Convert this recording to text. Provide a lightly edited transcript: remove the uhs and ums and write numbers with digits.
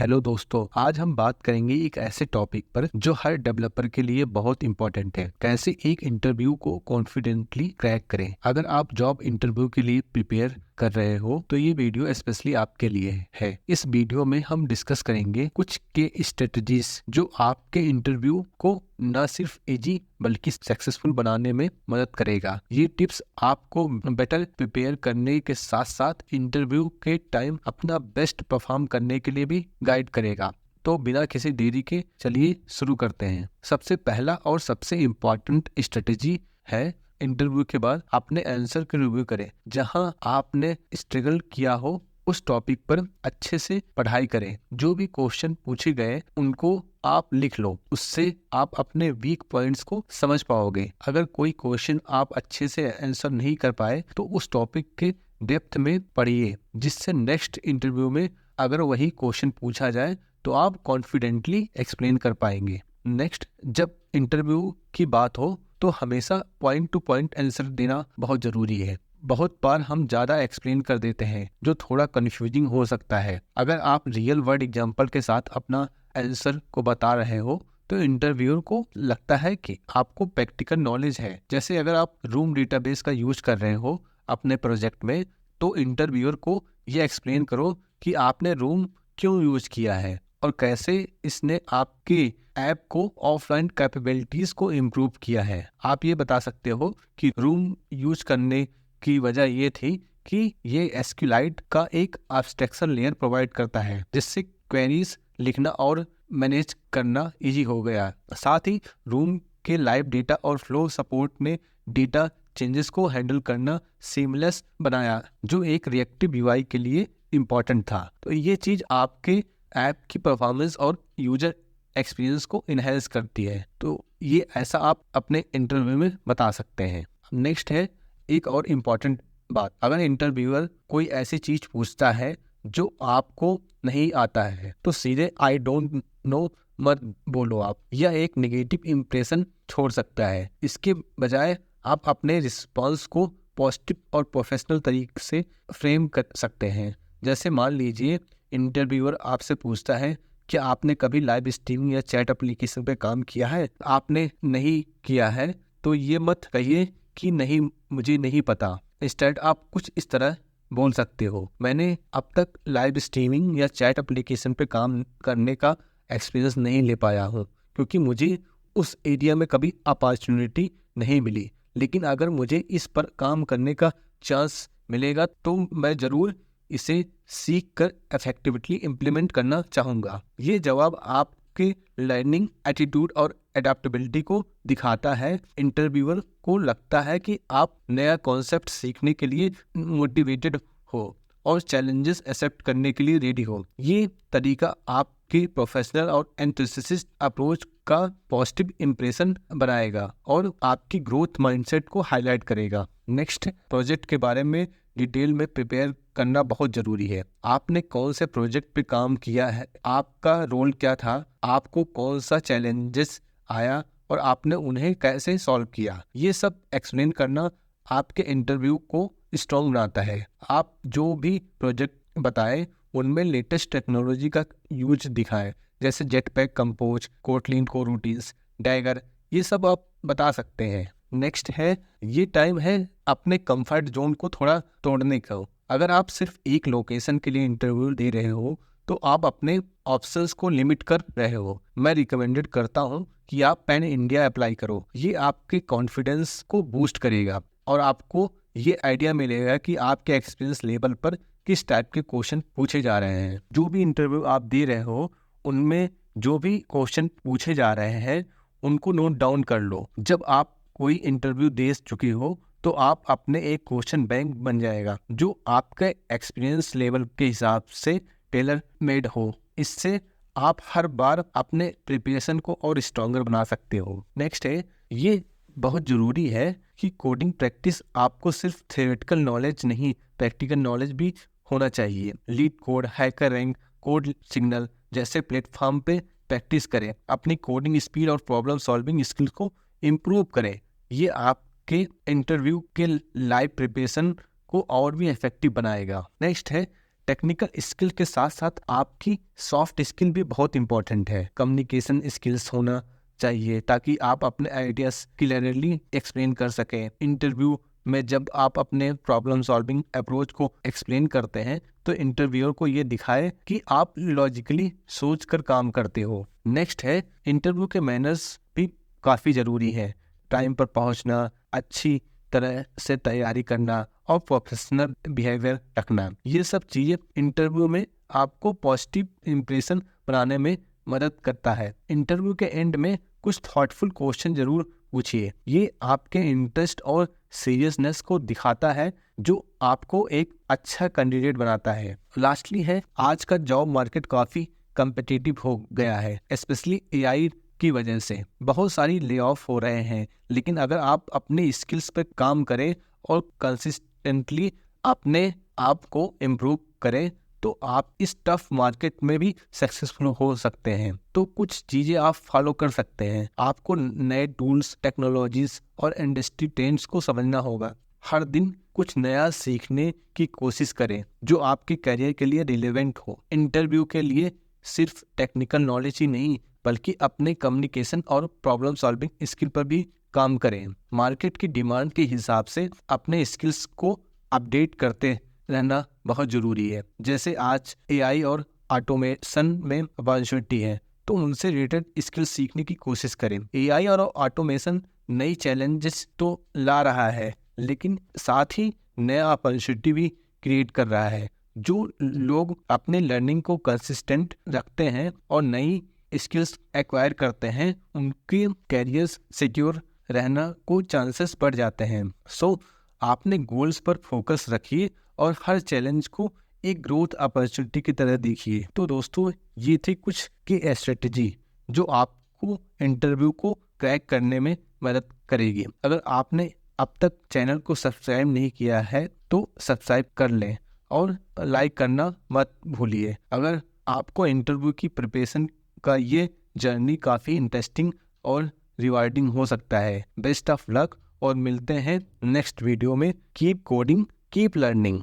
Hello दोस्तों, आज हम बात करेंगे एक ऐसे टॉपिक पर जो हर डेवलपर के लिए बहुत इंपॉर्टेंट है। कैसे एक इंटरव्यू को कॉन्फिडेंटली क्रैक करें। अगर आप जॉब इंटरव्यू के लिए प्रिपेयर कर रहे हो तो ये वीडियो स्पेशली आपके लिए है। इस वीडियो में हम डिस्कस करेंगे कुछ के स्ट्रेटजीज जो आपके इंटरव्यू को न सिर्फ इजी बल्कि सक्सेसफुल बनाने में मदद करेगा। ये टिप्स आपको बेटर प्रिपेयर करने के साथ साथ इंटरव्यू के टाइम अपना बेस्ट परफॉर्म करने के लिए भी गाइड करेगा। तो बिना किसी देरी के चलिए शुरू करते हैं। सबसे पहला और सबसे इम्पोर्टेंट स्ट्रेटेजी है, इंटरव्यू के बाद अपने आंसर के रिव्यू करें। जहां आपने स्ट्रगल किया हो उस टॉपिक पर अच्छे से पढ़ाई करें। जो भी क्वेश्चन पूछे गए उनको आप लिख लो, उससे आप अपने वीक पॉइंट्स को समझ पाओगे। अगर कोई क्वेश्चन आप अच्छे से आंसर नहीं कर पाए तो उस टॉपिक के डेप्थ में पढ़िए, जिससे नेक्स्ट इंटरव्यू में अगर वही क्वेश्चन पूछा जाए तो आप कॉन्फिडेंटली एक्सप्लेन कर पाएंगे। नेक्स्ट, जब इंटरव्यू की बात हो तो हमेशा पॉइंट टू पॉइंट आंसर देना बहुत जरूरी है। बहुत बार हम ज्यादा एक्सप्लेन कर देते हैं जो थोड़ा कंफ्यूजिंग हो सकता है। अगर आप रियल वर्ल्ड एग्जांपल के साथ अपना आंसर को बता रहे हो तो इंटरव्यूअर को लगता है कि आपको प्रैक्टिकल नॉलेज है। जैसे अगर आप रूम डेटाबेस का यूज कर रहे हो अपने प्रोजेक्ट में, तो इंटरव्यूअर को ये एक्सप्लेन करो कि आपने रूम क्यों यूज किया है और कैसे इसने आपके ऐप को ऑफलाइन कैपेबिलिटीज को इम्प्रूव किया है। आप ये बता सकते हो कि रूम यूज करने की वजह ये थी कि ये एसक्यूएलाइट का एक एब्स्ट्रैक्शन लेयर प्रोवाइड करता है, जिससे क्वेरीज लिखना और मैनेज करना इजी हो गया। साथ ही रूम के लाइव डेटा और फ्लो सपोर्ट ने डेटा चेंजेस को हैंडल करना सीमलेस बनाया, जो एक रिएक्टिव यूआई के लिए इम्पोर्टेंट था। तो ये चीज आपके ऐप की परफॉर्मेंस और यूजर एक्सपीरियंस को इनहेंस करती है। तो ये ऐसा आप अपने इंटरव्यू में बता सकते हैं। नेक्स्ट है एक और इम्पॉर्टेंट बात, अगर इंटरव्यूअर कोई ऐसी चीज पूछता है जो आपको नहीं आता है तो सीधे आई डोंट नो मत बोलो आप। यह एक नेगेटिव इंप्रेशन छोड़ सकता है। इसके बजाय आप अपने रिस्पॉन्स को पॉजिटिव और प्रोफेशनल तरीके से फ्रेम कर सकते हैं। जैसे मान लीजिए इंटरव्यूअर आपसे पूछता है कि आपने कभी लाइव स्ट्रीमिंग या चैट एप्लीकेशन पे काम किया है। आपने नहीं किया है तो ये मत कहिए कि नहीं, मुझे नहीं पता। इंस्टेड आप कुछ इस तरह बोल सकते हो, मैंने अब तक लाइव स्ट्रीमिंग या चैट एप्लीकेशन पे काम करने का एक्सपीरियंस नहीं ले पाया हूँ क्योंकि मुझे उस एरिया में कभी अपॉर्चुनिटी नहीं मिली। लेकिन अगर मुझे इस पर काम करने का चांस मिलेगा तो मैं ज़रूर इसे सीख कर इफेक्टिवली इम्प्लीमेंट करना चाहूँगा। ये जवाब आपके लर्निंग एटीट्यूड और एडेप्टेबिलिटी को दिखाता है। इंटरव्यूअर को लगता है कि आप नया कॉन्सेप्ट सीखने के लिए मोटिवेटेड हो और चैलेंजेस एक्सेप्ट करने के लिए रेडी हो। ये तरीका आपके प्रोफेशनल और एंथुसियास्टिक अप्रोच का पॉजिटिव इंप्रेशन बनाएगा और आपकी ग्रोथ माइंडसेट को हाईलाइट करेगा। नेक्स्ट, प्रोजेक्ट के बारे में डिटेल में प्रिपेयर करना बहुत जरूरी है। आपने कौन से प्रोजेक्ट पे काम किया है, आपका रोल क्या था, आपको कौन सा चैलेंजेस आया और आपने उन्हें कैसे सॉल्व किया। ये सब एक्सप्लेन करना आपके इंटरव्यू को स्ट्रॉन्ग बनाता है। आप जो भी प्रोजेक्ट बताएं उनमें लेटेस्ट टेक्नोलॉजी का यूज दिखाएं, जैसे जेटपैक कंपोज, कोटलिन को रूटीन्स, डैगर, ये सब आप बता सकते हैं। नेक्स्ट है, ये टाइम है अपने कंफर्ट जोन को थोड़ा तोड़ने का। अगर आप सिर्फ एक लोकेशन के लिए इंटरव्यू दे रहे हो तो आप अपने ऑप्शंस को लिमिट कर रहे हो। मैं रिकमेंडेड करता हूँ कि आप पैन इंडिया अप्लाई करो। ये आपके कॉन्फिडेंस को बूस्ट करेगा और आपको ये आइडिया मिलेगा कि आपके एक्सपीरियंस लेवल पर किस टाइप के क्वेश्चन पूछे जा रहे हैं। जो भी इंटरव्यू आप दे रहे हो उनमें जो भी क्वेश्चन पूछे जा रहे हैं उनको नोट डाउन कर लो। जब आप कोई इंटरव्यू दे चुके हो तो आप अपने एक क्वेश्चन बैंक बन जाएगा जो आपके एक्सपीरियंस लेवल के हिसाब से टेलर मेड हो। इससे आप हर बार अपने प्रिपरेशन को और स्ट्रॉन्गर बना सकते हो। नेक्स्ट है, ये बहुत ज़रूरी है कि कोडिंग प्रैक्टिस आपको सिर्फ थ्योरेटिकल नॉलेज नहीं, प्रैक्टिकल नॉलेज भी होना चाहिए। Leet code, hacker rank, code signal जैसे प्लेटफॉर्म पे प्रैक्टिस करें। अपनी कोडिंग स्पीड और प्रॉब्लम सॉल्विंग स्किल्स को इम्प्रूव करें। ये आपके इंटरव्यू के लाइव प्रिपरेशन को और भी इफेक्टिव बनाएगा। नेक्स्ट है, टेक्निकल स्किल के साथ साथ आपकी सॉफ्ट स्किल भी बहुत इंपॉर्टेंट है। कम्युनिकेशन स्किल्स होना चाहिए ताकि आप अपने आइडियाज क्लियरली एक्सप्लेन कर सकें। इंटरव्यू में जब आप अपने प्रॉब्लम सॉल्विंग अप्रोच को एक्सप्लेन करते हैं तो इंटरव्यूअर को ये दिखाए कि आप लॉजिकली सोच कर काम करते हो। नेक्स्ट है, इंटरव्यू के मैनर्स भी काफ़ी ज़रूरी है। टाइम पर पहुंचना, अच्छी तरह से तैयारी करना और प्रोफेशनल बिहेवियर रखना, ये सब चीज़ें इंटरव्यू में आपको पॉजिटिव इम्प्रेशन बनाने में मदद करता है। इंटरव्यू के एंड में कुछ थॉटफुल क्वेश्चन जरूर पूछिए। ये आपके इंटरेस्ट और सीरियसनेस को दिखाता है जो आपको एक अच्छा कैंडिडेट बनाता है। लास्टली है, आज का जॉब मार्केट काफ़ी कम्पिटिटिव हो गया है, स्पेशली एआई की वजह से बहुत सारी ले ऑफ हो रहे हैं। लेकिन अगर आप अपने स्किल्स पे काम करें और कंसिस्टेंटली अपने आप को इम्प्रूव करें तो आप इस टफ मार्केट में भी सक्सेसफुल हो सकते हैं। तो कुछ चीज़ें आप फॉलो कर सकते हैं। आपको नए टूल्स, टेक्नोलॉजीज और इंडस्ट्री ट्रेंड्स को समझना होगा। हर दिन कुछ नया सीखने की कोशिश करें जो आपके करियर के लिए रिलेवेंट हो। इंटरव्यू के लिए सिर्फ टेक्निकल नॉलेज ही नहीं बल्कि अपने कम्युनिकेशन और प्रॉब्लम सॉल्विंग स्किल पर भी काम करें। मार्केट की डिमांड के हिसाब से अपने स्किल्स को अपडेट करते रहना बहुत ज़रूरी है। जैसे आज एआई और ऑटोमेशन में अपॉर्चुनिटी है तो उनसे रिलेटेड स्किल सीखने की कोशिश करें। एआई और ऑटोमेशन नई चैलेंजेस तो ला रहा है लेकिन साथ ही नया अपॉर्चुनिटी भी क्रिएट कर रहा है। जो लोग अपने लर्निंग को कंसिस्टेंट रखते हैं और नई स्किल्स एक्वायर करते हैं उनके कैरियर सिक्योर रहना को चांसेस बढ़ जाते हैं। सो आपने गोल्स पर फोकस रखिए और हर चैलेंज को एक ग्रोथ अपॉर्चुनिटी की तरह देखिए। तो दोस्तों, ये थी कुछ की स्ट्रेटजी जो आपको इंटरव्यू को क्रैक करने में मदद करेगी। अगर आपने अब तक चैनल को सब्सक्राइब नहीं किया है तो सब्सक्राइब कर लें और लाइक करना मत भूलिए। अगर आपको इंटरव्यू की प्रिपरेशन का ये जर्नी काफ़ी इंटरेस्टिंग और रिवार्डिंग हो सकता है। बेस्ट ऑफ लक और मिलते हैं नेक्स्ट वीडियो में। Keep coding, keep learning.